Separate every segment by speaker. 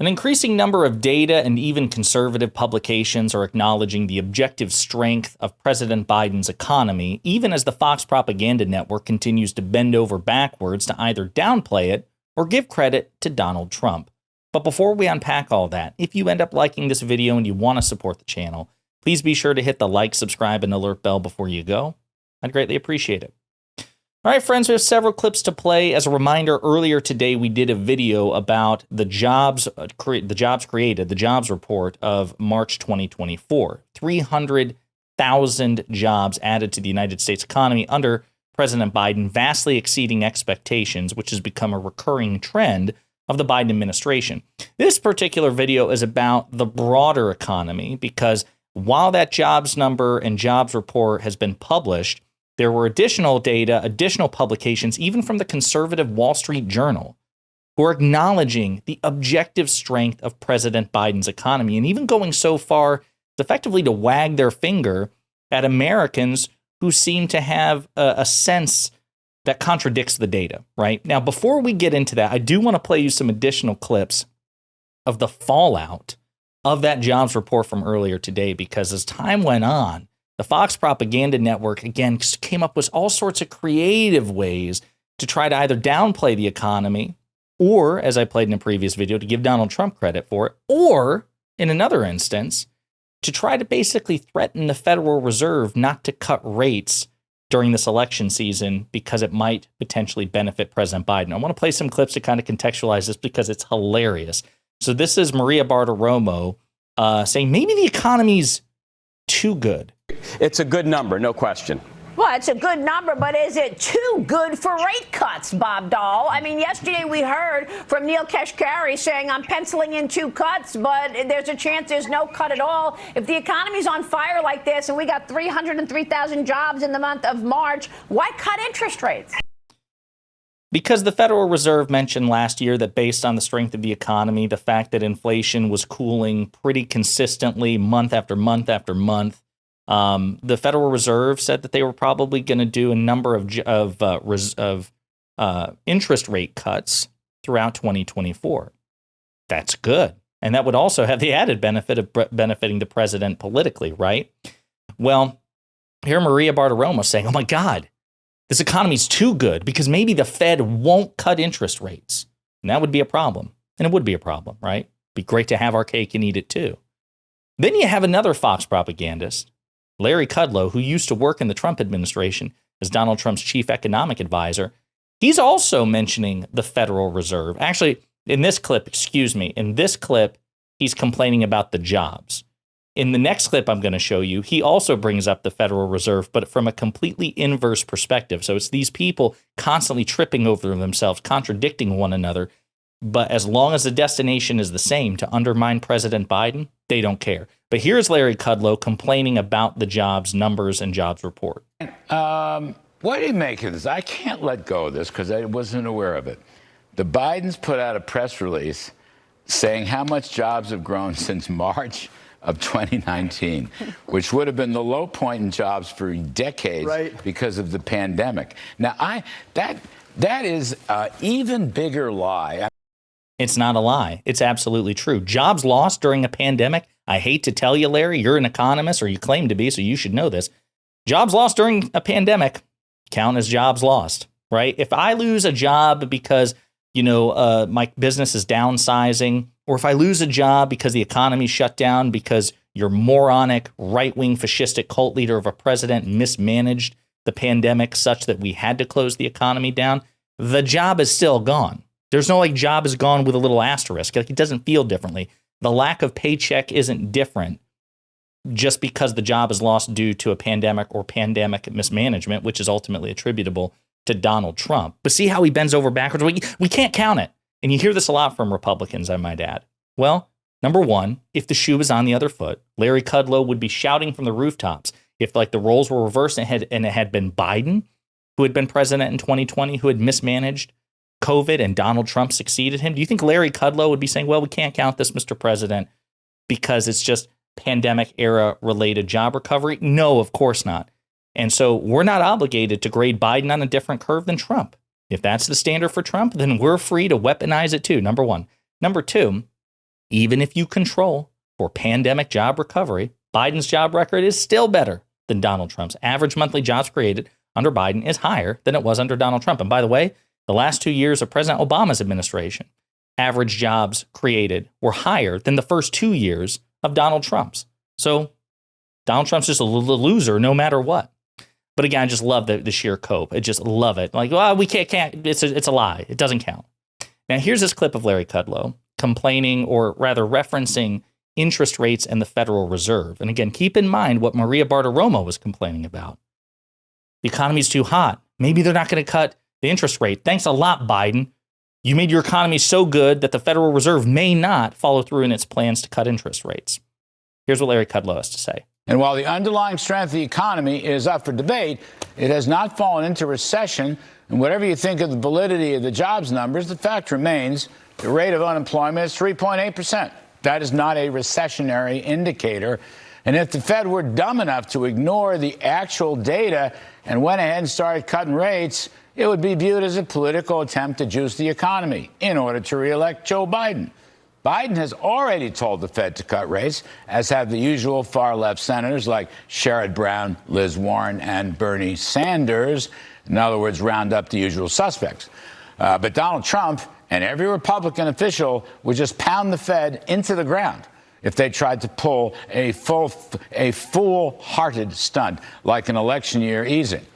Speaker 1: An increasing number of data and even conservative publications are acknowledging the objective strength of President Biden's economy, even as the Fox propaganda network continues to bend over backwards to either downplay it or give credit to Donald Trump. But before we unpack all that, if you end up liking this video and you want to support the channel, please be sure to hit the like, subscribe, and alert bell before you go. I'd greatly appreciate it. All right, friends, we have several clips to play. As a reminder, earlier today, we did a video about the jobs created, the jobs report of March 2024. 300,000 jobs added to the United States economy under President Biden, vastly exceeding expectations, which has become a recurring trend of the Biden administration. This particular video is about the broader economy because while that jobs number and jobs report has been published, there were additional data, additional publications, even from the conservative Wall Street Journal, who are acknowledging the objective strength of President Biden's economy and even going so far as effectively to wag their finger at Americans who seem to have a sense that contradicts the data, right? Now, before we get into that, I do want to play you some additional clips of the fallout of that jobs report from earlier today, because as time went on, the Fox propaganda network, again, came up with all sorts of creative ways to try to either downplay the economy or, as I played in a previous video, to give Donald Trump credit for it, or, in another instance, to try to basically threaten the Federal Reserve not to cut rates during this election season because it might potentially benefit President Biden. I want to play some clips to kind of contextualize this because it's hilarious. So this is Maria Bartiromo saying maybe the economy's too good.
Speaker 2: It's a good number, no question.
Speaker 3: Well, it's a good number, but is it too good for rate cuts, Bob Dahl? I mean, yesterday we heard from Neil Kashkari saying, I'm penciling in 2 cuts, but there's a chance there's no cut at all. If the economy's on fire like this and we got 303,000 jobs in the month of March, why cut interest rates?
Speaker 1: Because the Federal Reserve mentioned last year that based on the strength of the economy, the fact that inflation was cooling pretty consistently month after month after month, the Federal Reserve said that they were probably going to do a number of interest rate cuts throughout 2024. That's good. And that would also have the added benefit of benefiting the president politically, right? Well, here Maria Bartiromo saying, oh my God, this economy's too good because maybe the Fed won't cut interest rates. And that would be a problem. And it would be a problem, right? Be great to have our cake and eat it too. Then you have another Fox propagandist, Larry Kudlow, who used to work in the Trump administration as Donald Trump's chief economic advisor. He's also mentioning the Federal Reserve. Actually, in this clip, he's complaining about the jobs. In the next clip I'm going to show you, he also brings up the Federal Reserve, but from a completely inverse perspective. So it's these people constantly tripping over themselves, contradicting one another. But as long as the destination is the same, to undermine President Biden, they don't care. But here's Larry Kudlow complaining about the jobs numbers and jobs report.
Speaker 4: What do you make of this? I can't let go of this because I wasn't aware of it. The Bidens put out a press release saying how much jobs have grown since March of 2019, which would have been the low point in jobs for decades, right, because of the pandemic. Now, that is an even bigger lie.
Speaker 1: It's not a lie. It's absolutely true. Jobs lost during a pandemic. I hate to tell you, Larry, you're an economist, or you claim to be, so you should know this. Jobs lost during a pandemic count as jobs lost, right? If I lose a job because, my business is downsizing, or if I lose a job because the economy shut down because your moronic right-wing fascistic cult leader of a president mismanaged the pandemic such that we had to close the economy down, the job is still gone. There's no job is gone with a little asterisk. It doesn't feel differently. The lack of paycheck isn't different just because the job is lost due to a pandemic or pandemic mismanagement, which is ultimately attributable to Donald Trump. But see how he bends over backwards? We can't count it. And you hear this a lot from Republicans, I might add. Well, number one, if the shoe was on the other foot, Larry Kudlow would be shouting from the rooftops. If the roles were reversed and it had been Biden who had been president in 2020, who had mismanaged COVID and Donald Trump succeeded him, do you think Larry Kudlow would be saying, well, we can't count this, Mr. President, because it's just pandemic era related job recovery? No, of course not. And so we're not obligated to grade Biden on a different curve than Trump. If that's the standard for Trump, then we're free to weaponize it too, number one. Number two, Even if you control for pandemic job recovery, Biden's job record is still better than Donald Trump's. Average monthly jobs created under Biden is higher than it was under Donald Trump. And by the way, the last 2 years of President Obama's administration, average jobs created were higher than the first 2 years of Donald Trump's. So Donald Trump's just a loser no matter what. But again, I just love the sheer cope. I just love it. Like, well, we can't. It's a lie. It doesn't count. Now, here's this clip of Larry Kudlow complaining, or rather referencing, interest rates and the Federal Reserve. And again, keep in mind what Maria Bartiromo was complaining about. The economy's too hot. Maybe they're not going to cut the interest rate. Thanks a lot, Biden. You made your economy so good that the Federal Reserve may not follow through in its plans to cut interest rates. Here's what Larry Kudlow has to say.
Speaker 4: And while the underlying strength of the economy is up for debate, it has not fallen into recession. And whatever you think of the validity of the jobs numbers, the fact remains the rate of unemployment is 3.8%. That is not a recessionary indicator. And if the Fed were dumb enough to ignore the actual data and went ahead and started cutting rates, it would be viewed as a political attempt to juice the economy in order to reelect Joe Biden. Biden has already told the Fed to cut rates, as have the usual far-left senators like Sherrod Brown, Liz Warren, and Bernie Sanders. In other words, round up the usual suspects. But Donald Trump and every Republican official would just pound the Fed into the ground if they tried to pull a foolhardy stunt like an election year easing.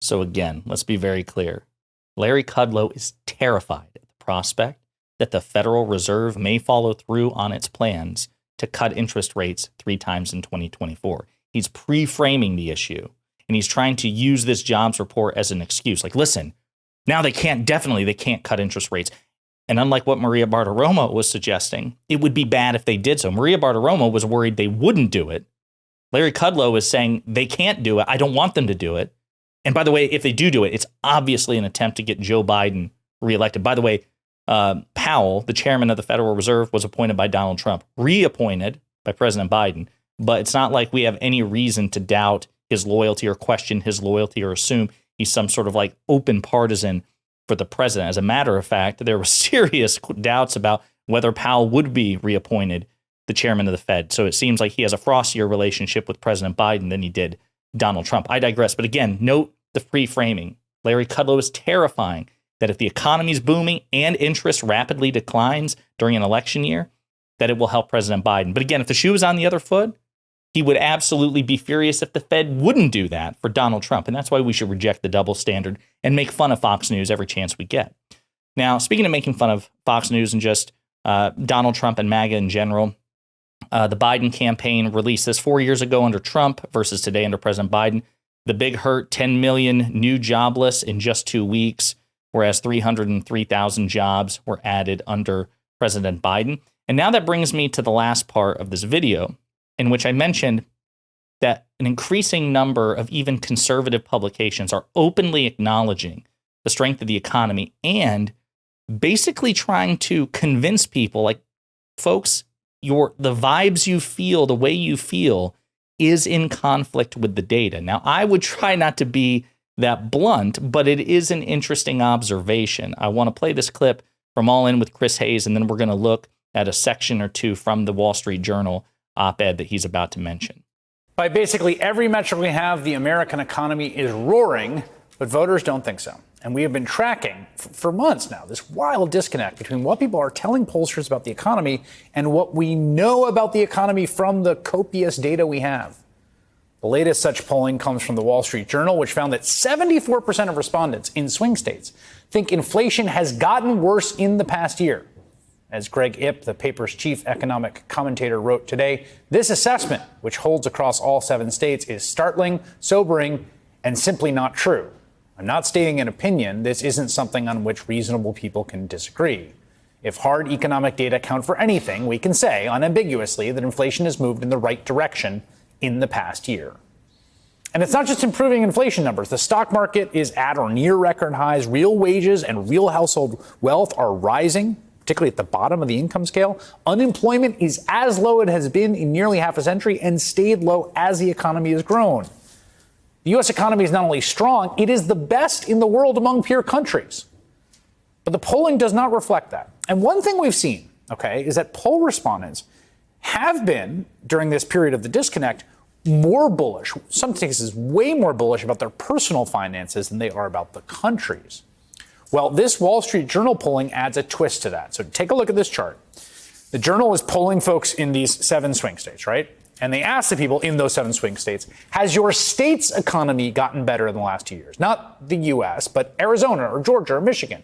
Speaker 1: So again, let's be very clear. Larry Kudlow is terrified at the prospect that the Federal Reserve may follow through on its plans to cut interest rates 3 times in 2024. He's pre-framing the issue, and he's trying to use this jobs report as an excuse. Like, listen, now they can't cut interest rates. And unlike what Maria Bartiromo was suggesting, it would be bad if they did so. Maria Bartiromo was worried they wouldn't do it. Larry Kudlow is saying they can't do it. I don't want them to do it. And by the way, if they do it, it's obviously an attempt to get Joe Biden reelected. By the way, Powell, the chairman of the Federal Reserve, was appointed by Donald Trump, reappointed by President Biden. But it's not like we have any reason to doubt his loyalty or question his loyalty or assume he's some sort of like open partisan for the president. As a matter of fact, there were serious doubts about whether Powell would be reappointed the chairman of the Fed. So it seems like he has a frostier relationship with President Biden than he did Donald Trump. I digress. But again, note the pre-framing. Larry Kudlow is terrifying that if the economy is booming and interest rapidly declines during an election year, that it will help President Biden. But again, if the shoe was on the other foot, he would absolutely be furious if the Fed wouldn't do that for Donald Trump. And that's why we should reject the double standard and make fun of Fox News every chance we get. Now, speaking of making fun of Fox News and just Donald Trump and MAGA in general, the Biden campaign released this 4 years ago under Trump versus today under President Biden. The big hurt, 10 million new jobless in just 2 weeks, whereas 303,000 jobs were added under President Biden. And now that brings me to the last part of this video, in which I mentioned that an increasing number of even conservative publications are openly acknowledging the strength of the economy and basically trying to convince people, like, folks, the vibes you feel, the way you feel is in conflict with the data. Now, I would try not to be that blunt, but it is an interesting observation. I want to play this clip from All In with Chris Hayes, and then we're going to look at a section or two from the Wall Street Journal op-ed that he's about to mention.
Speaker 5: By basically every metric we have, the American economy is roaring, but voters don't think so. And we have been tracking for months now this wild disconnect between what people are telling pollsters about the economy and what we know about the economy from the copious data we have. The latest such polling comes from the Wall Street Journal, which found that 74% of respondents in swing states think inflation has gotten worse in the past year. As Greg Ip, the paper's chief economic commentator, wrote today, this assessment, which holds across all 7 states, is startling, sobering, and simply not true. I'm not stating an opinion. This isn't something on which reasonable people can disagree. If hard economic data count for anything, we can say unambiguously that inflation has moved in the right direction in the past year. And it's not just improving inflation numbers. The stock market is at or near record highs. Real wages and real household wealth are rising, particularly at the bottom of the income scale. Unemployment is as low as it has been in nearly half a century and stayed low as the economy has grown. The U.S. economy is not only strong, it is the best in the world among peer countries. But the polling does not reflect that. And one thing we've seen okay, is that poll respondents have been, during this period of the disconnect, more bullish, some cases way more bullish about their personal finances than they are about the country's. Well, this Wall Street Journal polling adds a twist to that. So take a look at this chart. The Journal is polling folks in these 7 swing states, right? And they asked the people in those 7 swing states, has your state's economy gotten better in the last 2 years? Not the U.S., but Arizona or Georgia or Michigan.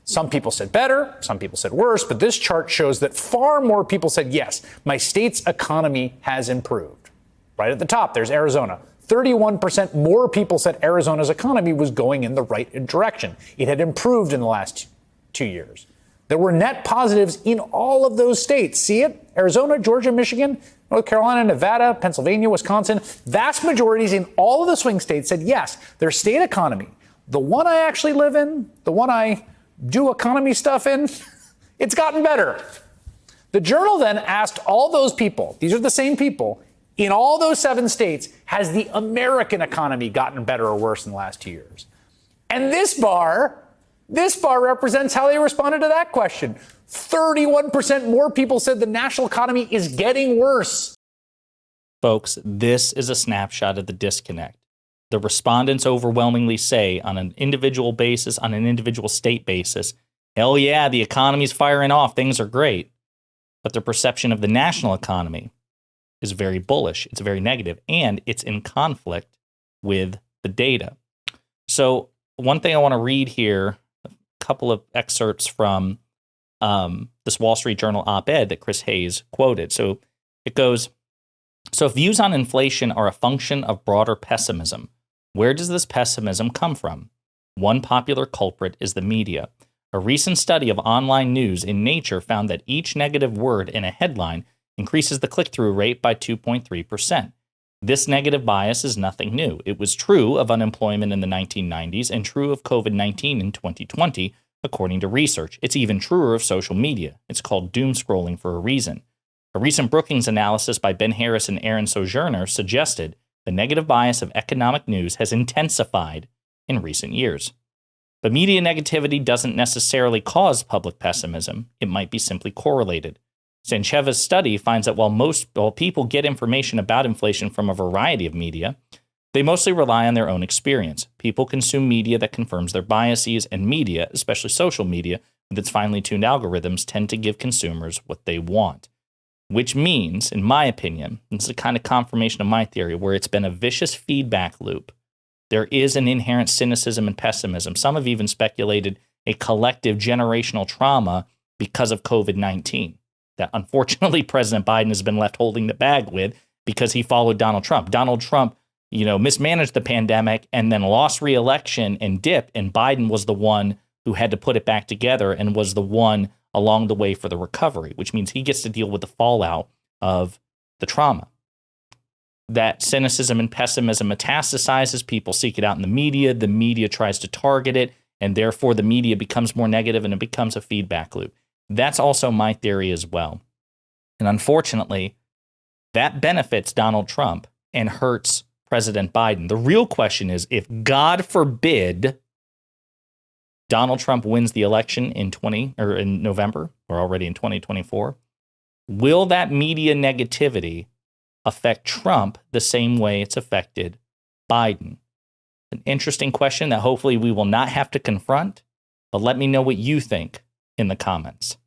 Speaker 5: Some people said better, some people said worse, but this chart shows that far more people said, yes, my state's economy has improved. Right at the top, there's Arizona. 31% more people said Arizona's economy was going in the right direction. It had improved in the last 2 years. There were net positives in all of those states. See it? Arizona, Georgia, Michigan, North Carolina, Nevada, Pennsylvania, Wisconsin. Vast majorities in all of the swing states said, yes, their state economy, the one I actually live in, the one I do economy stuff in, it's gotten better. The Journal then asked all those people, these are the same people, in all those 7 states, has the American economy gotten better or worse in the last 2 years? And this bar represents how they responded to that question. 31% more people said the national economy is getting worse.
Speaker 1: Folks, this is a snapshot of the disconnect. The respondents overwhelmingly say on an individual basis, on an individual state basis, hell yeah, the economy's firing off, things are great. But their perception of the national economy is very bullish, it's very negative, and it's in conflict with the data. So one thing I want to read here, a couple of excerpts from this Wall Street Journal op-ed that Chris Hayes quoted. So it goes, so if views on inflation are a function of broader pessimism, where does this pessimism come from? One popular culprit is the media. A recent study of online news in Nature found that each negative word in a headline increases the click-through rate by 2.3%. This negative bias is nothing new. It was true of unemployment in the 1990s and true of COVID-19 in 2020, according to research. It's even truer of social media. It's called doom scrolling for a reason. A recent Brookings analysis by Ben Harris and Aaron Sojourner suggested the negative bias of economic news has intensified in recent years. But media negativity doesn't necessarily cause public pessimism. It might be simply correlated. Sancheva's study finds that while people get information about inflation from a variety of media, they mostly rely on their own experience. People consume media that confirms their biases, and media, especially social media, with its finely tuned algorithms, tend to give consumers what they want. Which means, in my opinion, this is a kind of confirmation of my theory, where it's been a vicious feedback loop. There is an inherent cynicism and pessimism. Some have even speculated a collective generational trauma because of COVID-19 that unfortunately President Biden has been left holding the bag with because he followed Donald Trump. Donald Trump, mismanaged the pandemic and then lost re-election and dipped, and Biden was the one who had to put it back together and was the one along the way for the recovery, which means he gets to deal with the fallout of the trauma. That cynicism and pessimism metastasizes. People seek it out in the media tries to target it, and therefore the media becomes more negative and it becomes a feedback loop. That's also my theory as well. And unfortunately, that benefits Donald Trump and hurts President Biden. The real question is, if God forbid Donald Trump wins the election in November, or already in 2024, will that media negativity affect Trump the same way it's affected Biden? An interesting question that hopefully we will not have to confront, but let me know what you think in the comments.